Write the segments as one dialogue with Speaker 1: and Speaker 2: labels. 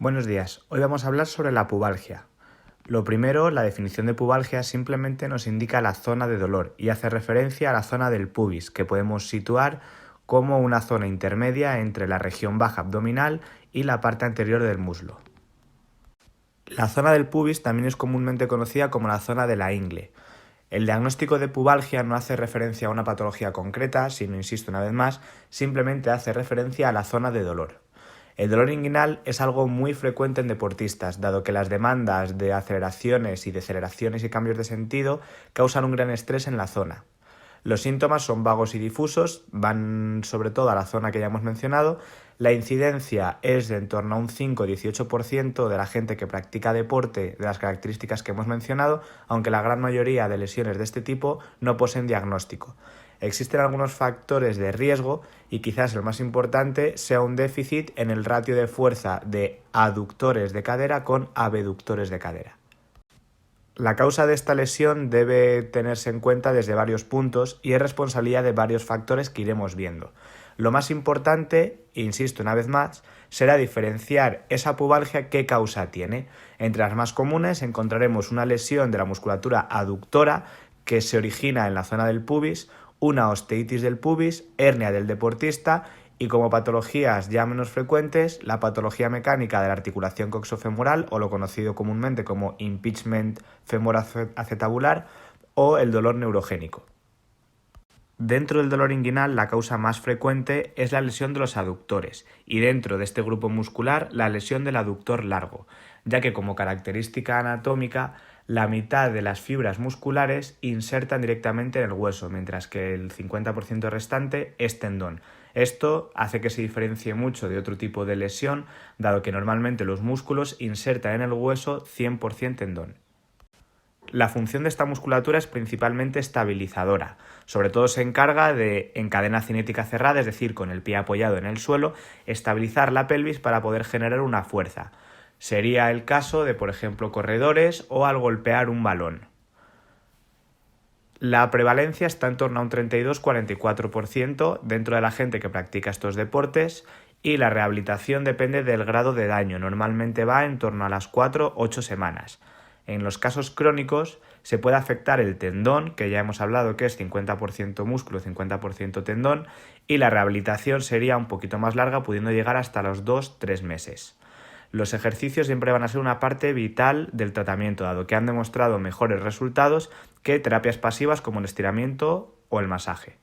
Speaker 1: Buenos días, hoy vamos a hablar sobre la pubalgia. Lo primero, la definición de pubalgia simplemente nos indica la zona de dolor y hace referencia a la zona del pubis, que podemos situar como una zona intermedia entre la región baja abdominal y la parte anterior del muslo. La zona del pubis también es comúnmente conocida como la zona de la ingle. El diagnóstico de pubalgia no hace referencia a una patología concreta, sino, insisto una vez más, simplemente hace referencia a la zona de dolor. El dolor inguinal es algo muy frecuente en deportistas, dado que las demandas de aceleraciones y deceleraciones y cambios de sentido causan un gran estrés en la zona. Los síntomas son vagos y difusos, van sobre todo a la zona que ya hemos mencionado. La incidencia es de en torno a un 5-18% de la gente que practica deporte de las características que hemos mencionado, aunque la gran mayoría de lesiones de este tipo no poseen diagnóstico. Existen algunos factores de riesgo y quizás el más importante sea un déficit en el ratio de fuerza de aductores de cadera con abductores de cadera. La causa de esta lesión debe tenerse en cuenta desde varios puntos y es responsabilidad de varios factores que iremos viendo. Lo más importante, insisto una vez más, será diferenciar esa pubalgia qué causa tiene. Entre las más comunes encontraremos una lesión de la musculatura aductora que se origina en la zona del pubis, una osteitis del pubis, hernia del deportista y como patologías ya menos frecuentes, la patología mecánica de la articulación coxofemoral o lo conocido comúnmente como impingement femoroacetabular o el dolor neurogénico. Dentro del dolor inguinal, la causa más frecuente es la lesión de los aductores y dentro de este grupo muscular la lesión del aductor largo, ya que como característica anatómica la mitad de las fibras musculares insertan directamente en el hueso, mientras que el 50% restante es tendón. Esto hace que se diferencie mucho de otro tipo de lesión, dado que normalmente los músculos insertan en el hueso 100% tendón. La función de esta musculatura es principalmente estabilizadora. Sobre todo se encarga de, en cadena cinética cerrada, es decir, con el pie apoyado en el suelo, estabilizar la pelvis para poder generar una fuerza. Sería el caso de, por ejemplo, corredores o al golpear un balón. La prevalencia está en torno a un 32-44% dentro de la gente que practica estos deportes y la rehabilitación depende del grado de daño. Normalmente va en torno a las 4-8 semanas. En los casos crónicos se puede afectar el tendón, que ya hemos hablado que es 50% músculo, 50% tendón, y la rehabilitación sería un poquito más larga, pudiendo llegar hasta los 2-3 meses. Los ejercicios siempre van a ser una parte vital del tratamiento, dado que han demostrado mejores resultados que terapias pasivas como el estiramiento o el masaje.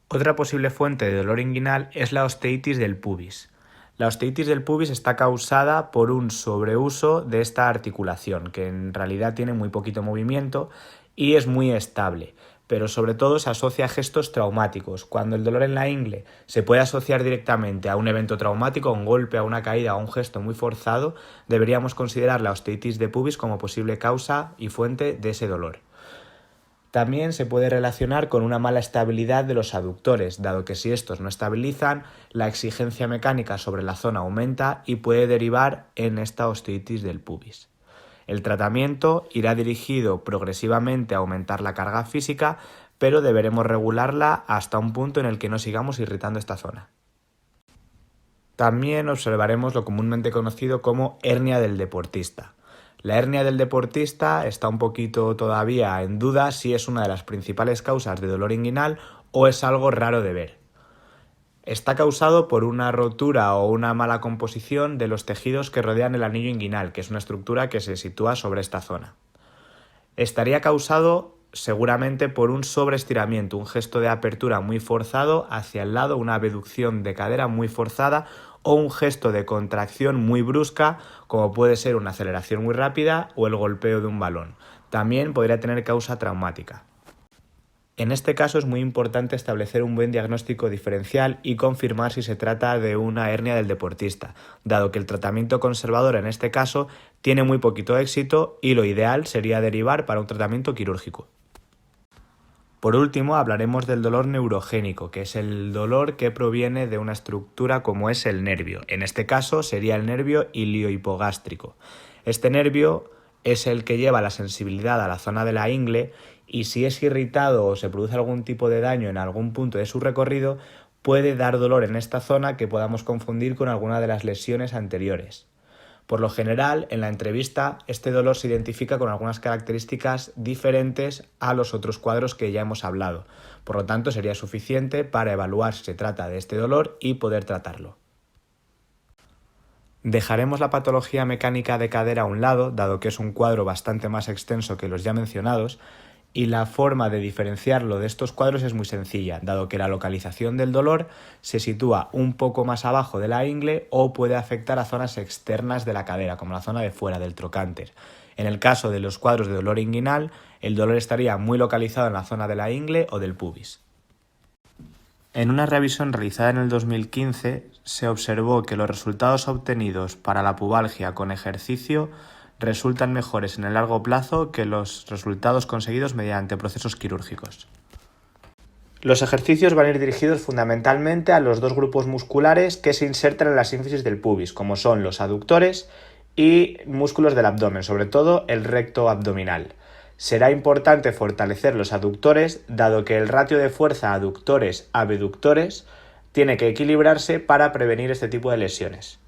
Speaker 1: Otra posible fuente de dolor inguinal es la osteitis del pubis. La osteitis del pubis está causada por un sobreuso de esta articulación, que en realidad tiene muy poquito movimiento y es muy estable, pero sobre todo se asocia a gestos traumáticos. Cuando el dolor en la ingle se puede asociar directamente a un evento traumático, a un golpe, a una caída, a un gesto muy forzado, deberíamos considerar la osteitis de pubis como posible causa y fuente de ese dolor. También se puede relacionar con una mala estabilidad de los aductores, dado que si estos no estabilizan, la exigencia mecánica sobre la zona aumenta y puede derivar en esta osteitis del pubis. El tratamiento irá dirigido progresivamente a aumentar la carga física, pero deberemos regularla hasta un punto en el que no sigamos irritando esta zona. También observaremos lo comúnmente conocido como hernia del deportista. La hernia del deportista está un poquito todavía en duda si es una de las principales causas de dolor inguinal o es algo raro de ver. Está causado por una rotura o una mala composición de los tejidos que rodean el anillo inguinal, que es una estructura que se sitúa sobre esta zona. Estaría causado seguramente por un sobreestiramiento, un gesto de apertura muy forzado hacia el lado, una abducción de cadera muy forzada o un gesto de contracción muy brusca, como puede ser una aceleración muy rápida o el golpeo de un balón. También podría tener causa traumática. En este caso es muy importante establecer un buen diagnóstico diferencial y confirmar si se trata de una hernia del deportista, dado que el tratamiento conservador en este caso tiene muy poquito éxito y lo ideal sería derivar para un tratamiento quirúrgico. Por último, hablaremos del dolor neurogénico, que es el dolor que proviene de una estructura como es el nervio. En este caso sería el nervio iliohipogástrico. Este nervio es el que lleva la sensibilidad a la zona de la ingle y si es irritado o se produce algún tipo de daño en algún punto de su recorrido, puede dar dolor en esta zona que podamos confundir con alguna de las lesiones anteriores. Por lo general, en la entrevista, este dolor se identifica con algunas características diferentes a los otros cuadros que ya hemos hablado. Por lo tanto, sería suficiente para evaluar si se trata de este dolor y poder tratarlo. Dejaremos la patología mecánica de cadera a un lado, dado que es un cuadro bastante más extenso que los ya mencionados, y la forma de diferenciarlo de estos cuadros es muy sencilla, dado que la localización del dolor se sitúa un poco más abajo de la ingle o puede afectar a zonas externas de la cadera, como la zona de fuera del trocánter. En el caso de los cuadros de dolor inguinal, el dolor estaría muy localizado en la zona de la ingle o del pubis. En una revisión realizada en el 2015 se observó que los resultados obtenidos para la pubalgia con ejercicio resultan mejores en el largo plazo que los resultados conseguidos mediante procesos quirúrgicos. Los ejercicios van a ir dirigidos fundamentalmente a los dos grupos musculares que se insertan en la sínfisis del pubis, como son los aductores y músculos del abdomen, sobre todo el recto abdominal. Será importante fortalecer los aductores, dado que el ratio de fuerza aductores-abductores tiene que equilibrarse para prevenir este tipo de lesiones.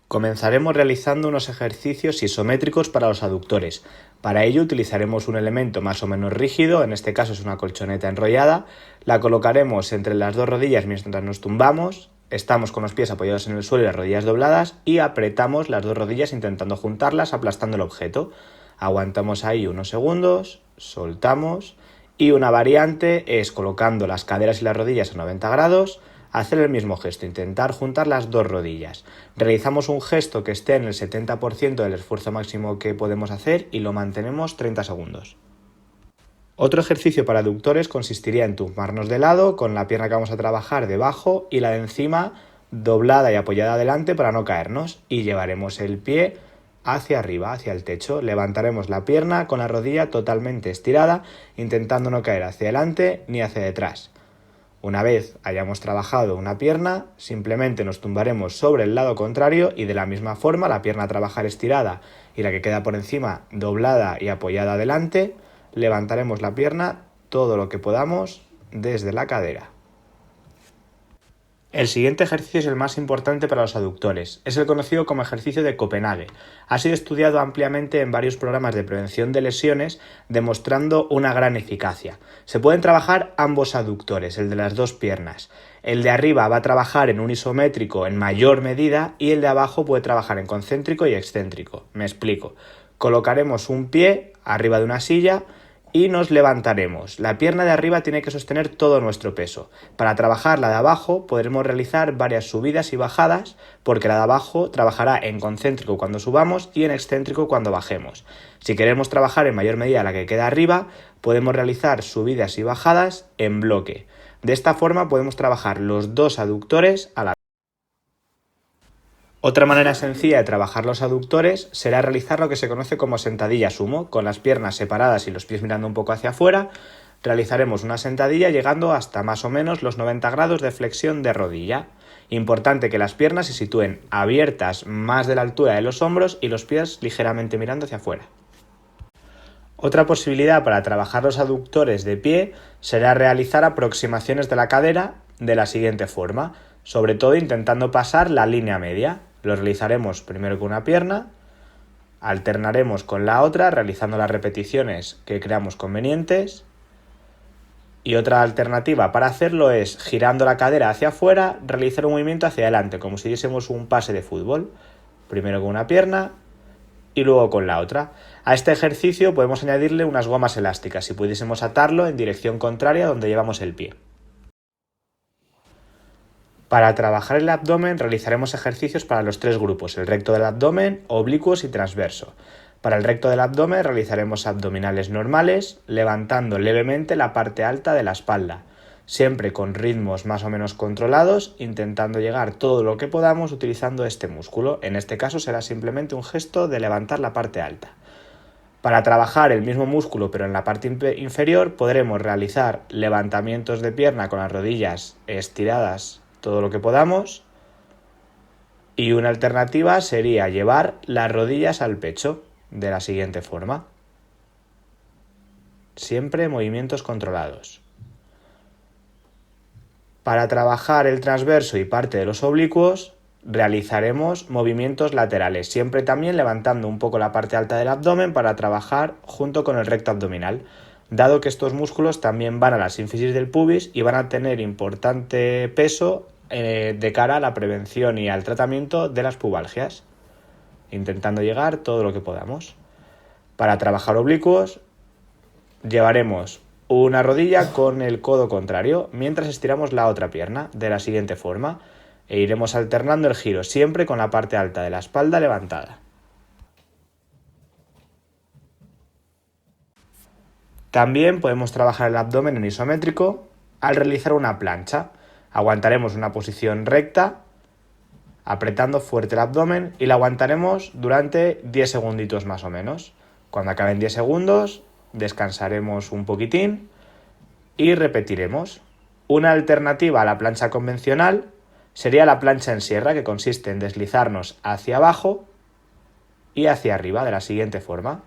Speaker 1: Comenzaremos realizando unos ejercicios isométricos para los aductores. Para ello utilizaremos un elemento más o menos rígido, en este caso es una colchoneta enrollada, la colocaremos entre las dos rodillas mientras nos tumbamos, estamos con los pies apoyados en el suelo y las rodillas dobladas y apretamos las dos rodillas intentando juntarlas aplastando el objeto. Aguantamos ahí unos segundos, soltamos y una variante es colocando las caderas y las rodillas a 90 grados, hacer el mismo gesto, intentar juntar las dos rodillas. Realizamos un gesto que esté en el 70% del esfuerzo máximo que podemos hacer y lo mantenemos 30 segundos. Otro ejercicio para aductores consistiría en tumbarnos de lado con la pierna que vamos a trabajar debajo y la de encima doblada y apoyada adelante para no caernos, y llevaremos el pie hacia arriba, hacia el techo. Levantaremos la pierna con la rodilla totalmente estirada, intentando no caer hacia adelante ni hacia detrás. Una vez hayamos trabajado una pierna, simplemente nos tumbaremos sobre el lado contrario y de la misma forma la pierna a trabajar estirada y la que queda por encima doblada y apoyada adelante, levantaremos la pierna todo lo que podamos desde la cadera. El siguiente ejercicio es el más importante para los aductores. Es el conocido como ejercicio de Copenhague. Ha sido estudiado ampliamente en varios programas de prevención de lesiones, demostrando una gran eficacia. Se pueden trabajar ambos aductores, el de las dos piernas. El de arriba va a trabajar en un isométrico en mayor medida y el de abajo puede trabajar en concéntrico y excéntrico. Me explico. Colocaremos un pie arriba de una silla y nos levantaremos. La pierna de arriba tiene que sostener todo nuestro peso. Para trabajar la de abajo podremos realizar varias subidas y bajadas, porque la de abajo trabajará en concéntrico cuando subamos y en excéntrico cuando bajemos. Si queremos trabajar en mayor medida la que queda arriba, podemos realizar subidas y bajadas en bloque. De esta forma podemos trabajar los dos aductores a la vez. Otra manera sencilla de trabajar los aductores será realizar lo que se conoce como sentadilla sumo, con las piernas separadas y los pies mirando un poco hacia afuera. Realizaremos una sentadilla llegando hasta más o menos los 90 grados de flexión de rodilla. Importante que las piernas se sitúen abiertas más de la altura de los hombros y los pies ligeramente mirando hacia afuera. Otra posibilidad para trabajar los aductores de pie será realizar aproximaciones de la cadera de la siguiente forma, sobre todo intentando pasar la línea media. Lo realizaremos primero con una pierna, alternaremos con la otra realizando las repeticiones que creamos convenientes, y otra alternativa para hacerlo es girando la cadera hacia afuera, realizar un movimiento hacia adelante como si diésemos un pase de fútbol, primero con una pierna y luego con la otra. A este ejercicio podemos añadirle unas gomas elásticas si pudiésemos atarlo en dirección contraria a donde llevamos el pie. Para trabajar el abdomen realizaremos ejercicios para los tres grupos, el recto del abdomen, oblicuos y transverso. Para el recto del abdomen realizaremos abdominales normales, levantando levemente la parte alta de la espalda, siempre con ritmos más o menos controlados, intentando llegar todo lo que podamos utilizando este músculo. En este caso será simplemente un gesto de levantar la parte alta. Para trabajar el mismo músculo pero en la parte inferior podremos realizar levantamientos de pierna con las rodillas estiradas todo lo que podamos, y una alternativa sería llevar las rodillas al pecho de la siguiente forma. Siempre movimientos controlados. Para trabajar el transverso y parte de los oblicuos, realizaremos movimientos laterales, siempre también levantando un poco la parte alta del abdomen para trabajar junto con el recto abdominal, dado que estos músculos también van a la sínfisis del pubis y van a tener importante peso de cara a la prevención y al tratamiento de las pubalgias, intentando llegar todo lo que podamos. Para trabajar oblicuos, llevaremos una rodilla con el codo contrario mientras estiramos la otra pierna de la siguiente forma e iremos alternando el giro, siempre con la parte alta de la espalda levantada. También podemos trabajar el abdomen en isométrico al realizar una plancha. Aguantaremos una posición recta, apretando fuerte el abdomen y la aguantaremos durante 10 segunditos más o menos. Cuando acaben 10 segundos, descansaremos un poquitín y repetiremos. Una alternativa a la plancha convencional sería la plancha en sierra, que consiste en deslizarnos hacia abajo y hacia arriba de la siguiente forma.